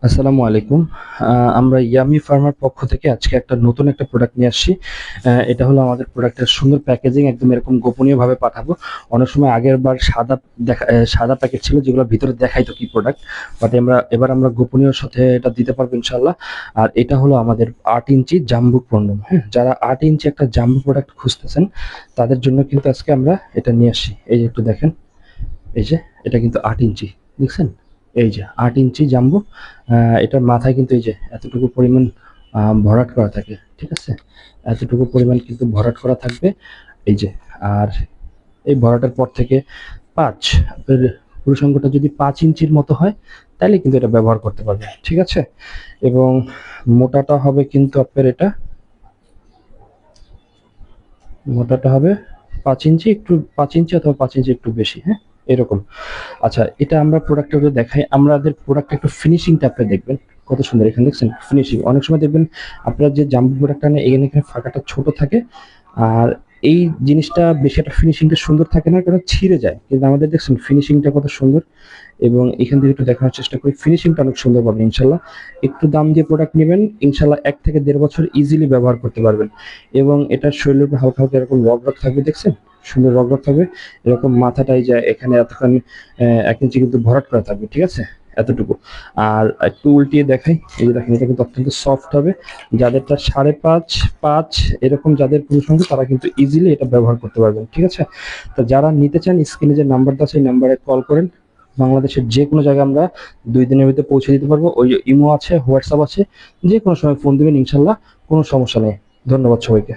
আসসালামু আলাইকুম। আমরা ইয়ামি ফার্মার পক্ষ থেকে আজকে নতুন একটা প্রোডাক্ট নিয়ে আসছি। এটা হলো আমাদের প্রোডাক্টের সুন্দর প্যাকেজিং, একদম এরকম গোপনীয়ভাবে পাঠাবো। অনেক সময় আগেরবার সাদা প্যাকেট ছিল যেগুলোর ভিতরে দেখাইতো কি প্রোডাক্ট, বাট এবার আমরা গোপনীয়র সাথে এটা দিতে পারবো ইনশাআল্লাহ। আর এটা হলো আমাদের ৮ ইঞ্চি জাম্বো কন্ডম। হ্যাঁ? যারা ৮ ইঞ্চি একটা জাম্বো প্রোডাক্ট খুঁজতেছেন তাদের জন্য কিন্তু আজকে আমরা এটা নিয়ে আসছি। এই যে একটু দেখেন, এই যে এটা কিন্তু ৮ ইঞ্চি, দেখছেন? এই যে ৮ ইঞ্চি জাম্বো। এটার মাথায় কিন্তু এই যে এতটুকু পরিমাণ ভরাট করা থাকে, ঠিক আছে? এতটুকু পরিমাণ কিন্তু ভরাট করা থাকবে, এই যে। আর এই ভরাটের পর থেকে ৫, আপনার পুরুষাঙ্গটা যদি ৫ ইঞ্চির মতো হয় তাইলে কিন্তু এটা ব্যবহার করতে পারবেন, ঠিক আছে? এবং মোটাটা হবে কিন্তু আপনার এটা, মোটাটা হবে ৫ ইঞ্চি, একটু ৫ ইঞ্চি অথবা ৫ ইঞ্চি একটু বেশি, হ্যাঁ? এরকম। আচ্ছা, এটা আমরা প্রোডাক্টটা যদি দেখাই, আমাদের প্রোডাক্টের একটু ফিনিশিংটা আপনি দেখবেন কত সুন্দর। এখানে দেখছেন ফিনিশিং, অনেক সময় দেখবেন আপনারা যে জাম্বো প্রোডাক্টটা নেন এখানে ফাঁকাটা ছোট থাকে, আর এই জিনিসটা বেশি একটা ফিনিশিংটা সুন্দর থাকে না, কারণ ছিঁড়ে যায়। কিন্তু আমাদের দেখছেন ফিনিশিংটা কত সুন্দর। এবং এখান থেকে একটু দেখানোর চেষ্টা করি, ফিনিশিংটা অনেক সুন্দর পাবেন ইনশাল্লাহ। একটু দাম দিয়ে প্রোডাক্ট নেবেন, ইনশাল্লাহ ১ থেকে ১.৫ বছর ইজিলি ব্যবহার করতে পারবেন। এবং এটার শরীরের উপর হালকা হালকা এরকম রগ রগ থাকবে, দেখছেন? সুন্দর রগ রগ থাকবে। এরকম মাথাটাই যায় এখানে এতখানি ১ ইঞ্চি কিন্তু ভরাট করা থাকবে, ঠিক আছে? এতটুকু। আর একটু উল্টিয়ে দেখাই, এই যে দেখেন এটা কিন্তু অত্যন্ত সফট হবে। যাদেরটা ৫.৫, ৫ এরকম যাদের পুরুষাঙ্গ তারা কিন্তু ইজিলি এটা ব্যবহার করতে পারবেন, ঠিক আছে? তো যারা নিতে চান স্ক্রিনে যে নাম্বারটা আছে এই নাম্বারে কল করেন। বাংলাদেশের যেকোনো জায়গায় আমরা ২ দিনের ভিতরে পৌঁছে দিতে পারবো। ওই ইমো আছে, হোয়াটসঅ্যাপ আছে। যেকোনো সময় ফোন দিবেন ইনশাআল্লাহ, কোনো সমস্যা নেই। ধন্যবাদ সবাইকে।